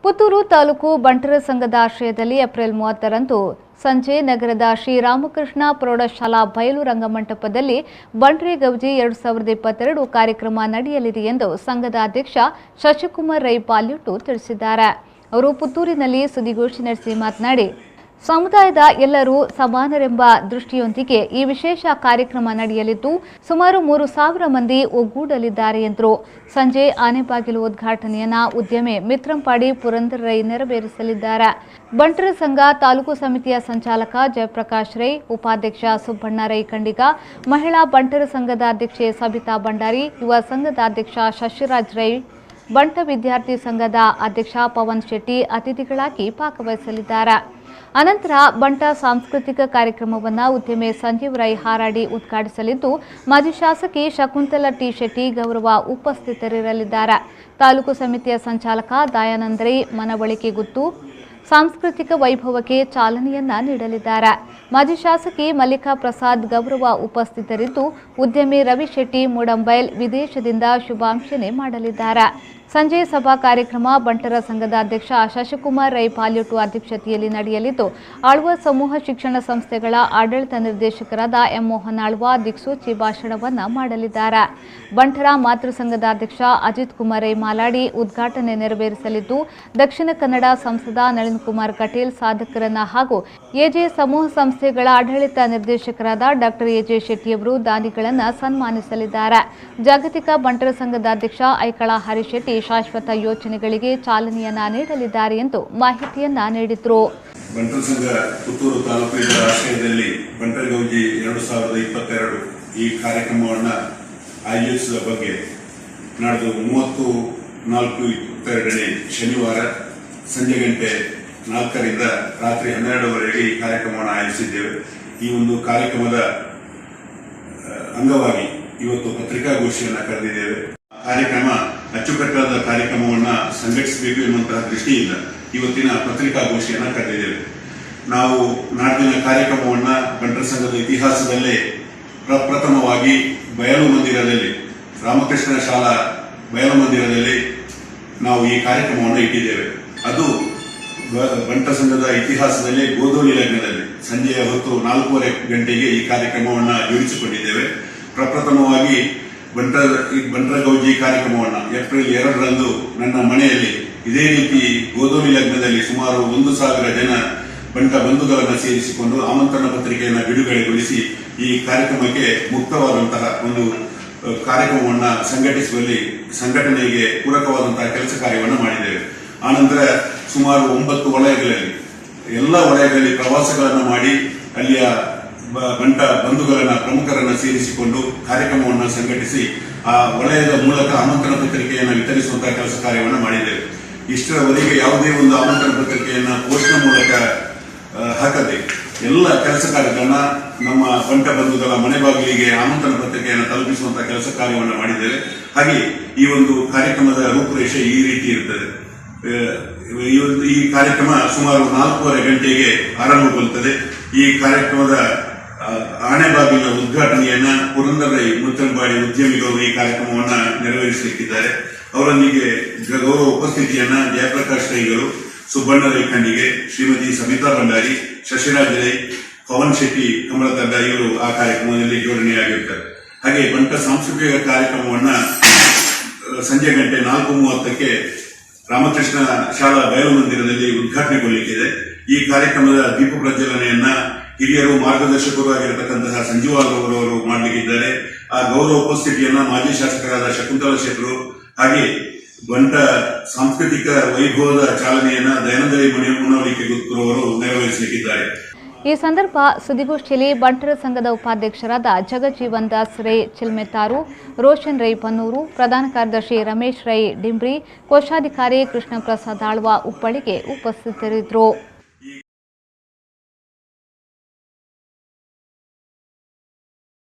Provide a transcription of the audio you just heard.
ಪುತ್ತೂರು ತಾಲೂಕು ಬಂಟರ ಸಂಘದ ಆಶ್ರಯದಲ್ಲಿ ಏಪ್ರಿಲ್ 30ರಂದು ಸಂಜೆ ನಗರದ ಶ್ರೀರಾಮಕೃಷ್ಣ ಪ್ರೌಢಶಾಲಾ ಬಯಲು ರಂಗಮಂಟಪದಲ್ಲಿ ಬಂಟ್ರೆ ಗೌಜಿ 2022 ಕಾರ್ಯಕ್ರಮ ನಡೆಯಲಿದೆ ಎಂದು ಸಂಘದ ಅಧ್ಯಕ್ಷ ಶಶಿಕುಮಾರ್ ರೈ ಪಾಲ್ಯುಟ್ಟು ತಿಳಿಸಿದ್ದಾರೆ. ಅವರು ಪುತ್ತೂರಿನಲ್ಲಿ ಸುದ್ದಿಗೋಷ್ಠಿ ನಡೆಸಿ ಮಾತನಾಡಿ, ಸಮುದಾಯದ ಎಲ್ಲರೂ ಸಮಾನರೆಂಬ ದೃಷ್ಟಿಯೊಂದಿಗೆ ಈ ವಿಶೇಷ ಕಾರ್ಯಕ್ರಮ ನಡೆಯಲಿದ್ದು ಸುಮಾರು 3,000 ಮಂದಿ ಒಗ್ಗೂಡಲಿದ್ದಾರೆ ಎಂದರು. ಸಂಜೆ ಆನೆಬಾಗಿಲು ಉದ್ಘಾಟನೆಯನ್ನ ಉದ್ಯಮಿ ಮಿತ್ರಂಪಾಡಿ ಪುರಂದರ ರೈ ನೆರವೇರಿಸಲಿದ್ದಾರೆ. ಬಂಟರ ಸಂಘ ತಾಲೂಕು ಸಮಿತಿಯ ಸಂಚಾಲಕ ಜಯಪ್ರಕಾಶ್ ರೈ, ಉಪಾಧ್ಯಕ್ಷ ಸುಬ್ಬಣ್ಣ ರೈ ಕಂಡಿಗ, ಮಹಿಳಾ ಬಂಟರ ಸಂಘದ ಅಧ್ಯಕ್ಷೆ ಸಬಿತಾ ಭಂಡಾರಿ, ಯುವ ಸಂಘದ ಅಧ್ಯಕ್ಷ ಶಶಿರಾಜ್ ರೈ, ಬಂಟ ವಿದ್ಯಾರ್ಥಿ ಸಂಘದ ಅಧ್ಯಕ್ಷ ಪವನ್ ಶೆಟ್ಟಿ ಅತಿಥಿಗಳಾಗಿ ಭಾಗವಹಿಸಲಿದ್ದಾರೆ. ಅನಂತರ ಬಂಟ ಸಾಂಸ್ಕೃತಿಕ ಕಾರ್ಯಕ್ರಮವನ್ನು ಉದ್ಯಮಿ ಸಂಜೀವ್ ರೈ ಹಾರಾಡಿ ಉದ್ಘಾಟಿಸಲಿದ್ದು, ಮಾಜಿ ಶಾಸಕಿ ಶಕುಂತಲಾ ಟಿ ಶೆಟ್ಟಿ ಗೌರವ ಉಪಸ್ಥಿತರಿರಲಿದ್ದಾರೆ. ತಾಲೂಕು ಸಮಿತಿಯ ಸಂಚಾಲಕ ದಯಾನಂದ ರೈ ಮನವಳಿಕೆ ಗುತ್ತು ಸಾಂಸ್ಕೃತಿಕ ವೈಭವಕ್ಕೆ ಚಾಲನೆಯನ್ನ ನೀಡಲಿದ್ದಾರೆ. ಮಾಜಿ ಶಾಸಕಿ ಮಲ್ಲಿಕಾ ಪ್ರಸಾದ್ ಗೌರವ ಉಪಸ್ಥಿತರಿದ್ದು, ಉದ್ಯಮಿ ರವಿ ಶೆಟ್ಟಿ ಮೂಡಂಬೈಲ್ ವಿದೇಶದಿಂದ ಶುಭಾಶಂಸನೆ ಮಾಡಲಿದ್ದಾರೆ. ಸಂಜೆ ಸಭಾ ಕಾರ್ಯಕ್ರಮ ಬಂಟರ ಸಂಘದ ಅಧ್ಯಕ್ಷ ಶಶಿಕುಮಾರ್ ರೈ ಪಾಲ್ಯುಟ್ಟು ಅಧ್ಯಕ್ಷತೆಯಲ್ಲಿ ನಡೆಯಲಿದ್ದು, ಆಳ್ವ ಸಮೂಹ ಶಿಕ್ಷಣ ಸಂಸ್ಥೆಗಳ ಆಡಳಿತ ನಿರ್ದೇಶಕರಾದ ಎಂ ಮೋಹನ್ ಆಳ್ವ ದಿಕ್ಸೂಚಿ ಭಾಷಣವನ್ನು ಮಾಡಲಿದ್ದಾರೆ. ಬಂಟರ ಮಾತೃ ಸಂಘದ ಅಧ್ಯಕ್ಷ ಅಜಿತ್ ಕುಮಾರ್ ರೈ ಮಾಲಾಡಿ ಉದ್ಘಾಟನೆ ನೆರವೇರಿಸಲಿದ್ದು, ದಕ್ಷಿಣ ಕನ್ನಡ ಸಂಸದ ನಳಿನ್ ಕುಮಾರ್ ಕಟೀಲ್ ಸಾಧಕರನ್ನ ಹಾಗೂ ಎಜೆ ಸಮೂಹ ಸಂಸ್ಥೆಗಳ ಆಡಳಿತ ನಿರ್ದೇಶಕರಾದ ಡಾಕ್ಟರ್ ಎಜೆ ಶೆಟ್ಟಿಯವರು ದಾನಿಗಳನ್ನು ಸನ್ಮಾನಿಸಲಿದ್ದಾರೆ. ಜಾಗತಿಕ ಬಂಟರ ಸಂಘದ ಅಧ್ಯಕ್ಷ ಐಕಳ ಹರಿಶೆಟ್ಟಿ ಶಾಶ್ವತ ಯೋಜನೆಗಳಿಗೆ ಚಾಲನೆಯನ್ನ ನೀಡಲಿದ್ದಾರೆ ಎಂದು ಮಾಹಿತಿಯನ್ನ ನೀಡಿದರು. ಬಂಟರ ಸಂಘ ಪುತ್ತೂರು ತಾಲೂಕಿನ ಆಶ್ರಯದಲ್ಲಿ ಬಂಟರ ಗೌಜಿ 2022 ಈ ಕಾರ್ಯಕ್ರಮವನ್ನು ಆಯೋಜಿಸುವ ಬಗ್ಗೆ ನಾಡ್ದು 30/4/22 ಶನಿವಾರ ಸಂಜೆ ಗಂಟೆ 4ರಿಂದ ರಾತ್ರಿ 12ವರೆಗೆ ಈ ಕಾರ್ಯಕ್ರಮವನ್ನು ಆಯೋಜಿಸಿದ್ದೇವೆ. ಈ ಒಂದು ಕಾರ್ಯಕ್ರಮದ ಅಂಗವಾಗಿ ಇವತ್ತು ಪತ್ರಿಕಾಗೋಷ್ಠಿಯನ್ನು ಕರೆದಿದ್ದೇವೆ. ಕಾರ್ಯಕ್ರಮ ಅಚ್ಚುಕಟ್ಟಾದ ಕಾರ್ಯಕ್ರಮವನ್ನು ಸಂಘಟಿಸಬೇಕು ಎನ್ನುವಂತಹ ದೃಷ್ಟಿಯಿಂದ ಇವತ್ತಿನ ಪತ್ರಿಕಾಗೋಷ್ಠಿಯನ್ನು ಕರೆದಿದ್ದೇವೆ. ನಾವು ನಾಡಿನ ಕಾರ್ಯಕ್ರಮವನ್ನು ಬಂಟರ ಸಂಘದ ಇತಿಹಾಸದಲ್ಲೇ ಪ್ರಪ್ರಥಮವಾಗಿ ಬಯಲು ಮಂದಿರದಲ್ಲಿ, ರಾಮಕೃಷ್ಣ ಶಾಲಾ ಬಯಲು ಮಂದಿರದಲ್ಲಿ ನಾವು ಈ ಕಾರ್ಯಕ್ರಮವನ್ನು ಇಟ್ಟಿದ್ದೇವೆ. ಅದು ಬಂಟರ ಸಂಘದ ಇತಿಹಾಸದಲ್ಲಿ ಗೋಧೂಳಿ ಲಗ್ನದಲ್ಲಿ ಸಂಜೆಯ ಹೊತ್ತು 4:30 ಗಂಟೆಗೆ ಈ ಕಾರ್ಯಕ್ರಮವನ್ನು ಜೋಡಿಸಿಕೊಂಡಿದ್ದೇವೆ. ಪ್ರಪ್ರಥಮವಾಗಿ ಬಂಟರ ಗೌಜಿ ಕಾರ್ಯಕ್ರಮವನ್ನು ಏಪ್ರಿಲ್ 2ರಂದು ನನ್ನ ಮನೆಯಲ್ಲಿ ಇದೇ ರೀತಿ ಗೋಧೂಳಿ ಲಗ್ನದಲ್ಲಿ ಸುಮಾರು 1,000 ಜನ ಬಂಟ ಬಂಧುಗಳನ್ನು ಸೇರಿಸಿಕೊಂಡು ಆಮಂತ್ರಣ ಪತ್ರಿಕೆಯನ್ನು ಬಿಡುಗಡೆಗೊಳಿಸಿ ಈ ಕಾರ್ಯಕ್ರಮಕ್ಕೆ ಮುಕ್ತವಾದಂತಹ ಒಂದು ಕಾರ್ಯಕ್ರಮವನ್ನು ಸಂಘಟಿಸುವಲ್ಲಿ ಸಂಘಟನೆಗೆ ಪೂರಕವಾದಂತಹ ಕೆಲಸ ಕಾರ್ಯವನ್ನು ಮಾಡಿದ್ದೇವೆ. ಆನಂತರ ಸುಮಾರು 9 ವಲಯಗಳಲ್ಲಿ ಎಲ್ಲ ವಲಯಗಳಲ್ಲಿ ಪ್ರವಾಸಗಳನ್ನು ಮಾಡಿ ಅಲ್ಲಿಯ ಬಂಟ ಬಂಧುಗಳನ್ನ ಪ್ರಮುಖರನ್ನ ಸೇರಿಸಿಕೊಂಡು ಕಾರ್ಯಕ್ರಮವನ್ನು ಸಂಘಟಿಸಿ ಆ ವಲಯದ ಮೂಲಕ ಆಮಂತ್ರಣ ಪತ್ರಿಕೆಯನ್ನು ವಿತರಿಸುವಂತಹ ಕೆಲಸ ಕಾರ್ಯವನ್ನು ಮಾಡಿದ್ದೇವೆ. ಇಷ್ಟರವರೆಗೆ ಯಾವುದೇ ಒಂದು ಆಮಂತ್ರಣ ಪತ್ರಿಕೆಯನ್ನು ಪೋಸ್ಟ್ನ ಮೂಲಕ ಹಾಕದೆ ಎಲ್ಲ ಕೆಲಸ ಕಾರ್ಯಗಳನ್ನ ನಮ್ಮ ಬಂಟ ಬಂಧುಗಳ ಮನೆ ಬಾಗಿಲಿಗೆ ಆಮಂತ್ರಣ ಪತ್ರಿಕೆಯನ್ನು ತಲುಪಿಸುವಂತಹ ಕೆಲಸ ಕಾರ್ಯವನ್ನು ಮಾಡಿದ್ದೇವೆ. ಹಾಗೆ ಈ ಒಂದು ಕಾರ್ಯಕ್ರಮದ ರೂಪುರೇಷೆ ಈ ರೀತಿ ಇರುತ್ತದೆ. ಈ ಕಾರ್ಯಕ್ರಮ ಸುಮಾರು 4:30 ಗಂಟೆಗೆ ಆರಂಭಗೊಳ್ಳುತ್ತದೆ. ಈ ಕಾರ್ಯಕ್ರಮದ ಆನೆಬಾಗಿಲಿನ ಉದ್ಘಾಟನೆಯನ್ನ ಪುರಂದರ ರೈ ಮುತ್ತಂಪಾಡಿ ಉದ್ಯಮಿಗಳು ಈ ಕಾರ್ಯಕ್ರಮವನ್ನು ನೆರವೇರಿಸಲಿಕ್ಕಿದ್ದಾರೆ. ಅವರೊಂದಿಗೆ ಗೌರವ ಉಪಸ್ಥಿತಿಯನ್ನ ಜಯಪ್ರಕಾಶ್ ರೈಗಳು, ಸುಬ್ಬಣ್ಣ ರೈ ಖಂಡಿಗೆ, ಶ್ರೀಮತಿ ಸಬಿತಾ ಭಂಡಾರಿ, ಶಶಿರಾಜ್ ರೈ, ಪವನ್ ಶೆಟ್ಟಿ ಕಮಲತಡ್ಡ ಇವರು ಆ ಕಾರ್ಯಕ್ರಮದಲ್ಲಿ ಜೋಡಣೆಯಾಗಿರುತ್ತಾರೆ. ಹಾಗೆ ಬಂಟ ಸಾಂಸ್ಕೃತಿಕ ಕಾರ್ಯಕ್ರಮವನ್ನ ಸಂಜೆ ಗಂಟೆ 4:30ಕ್ಕೆ ರಾಮಕೃಷ್ಣ ಶಾಲಾ ಬಯಲು ಮಂದಿರದಲ್ಲಿ ಉದ್ಘಾಟನೆಗೊಳ್ಳಲಿಕ್ಕಿದೆ. ಈ ಕಾರ್ಯಕ್ರಮದ ದೀಪ ಪ್ರಜ್ವಲನೆಯನ್ನ ಹಿರಿಯರು ಮಾರ್ಗದರ್ಶಕರು ಆಗಿರತಕ್ಕಂತಹ ಸಂಜೀವಾಲ್ ಅವರು ಮಾಡಲಿಕ್ಕಿದ್ದಾರೆ. ಆ ಗೌರವ ಉಪಸ್ಥಿತಿಯನ್ನ ಮಾಜಿ ಶಾಸಕರಾದ ಶಕುಂತಲಾ ಶೆಟ್ಟರು ಹಾಗೆ ಬಂಟ ಸಾಂಸ್ಕೃತಿಕ ವೈಭವದ ಚಾಲನೆಯನ್ನ ದಯಾನಂದ ರೈ ಮನವಳಿಕೆ ಗುತ್ತೂರವರು ನೆರವೇರಿಸಲಿಕ್ಕಿದ್ದಾರೆ. ಈ ಸಂದರ್ಭ ಸುದ್ದಿಗೋಷ್ಠಿಯಲ್ಲಿ ಬಂಟರ ಸಂಘದ ಉಪಾಧ್ಯಕ್ಷರಾದ ಜಗಜೀವನ್ ದಾಸ್ ರೈ ಚಿಲ್ಮೆತ್ತಾರು, ರೋಷನ್ ರೈ ಪನ್ನೂರು, ಪ್ರಧಾನ ಕಾರ್ಯದರ್ಶಿ ರಮೇಶ್ ರೈ ಡಿಂಬ್ರಿ, ಕೋಶಾಧಿಕಾರಿ ಕೃಷ್ಣ ಪ್ರಸಾದ್ ಆಳ್ವ ಉಪ್ಪಳಿಗೆ ಉಪಸ್ಥಿತರಿದ್ದರು.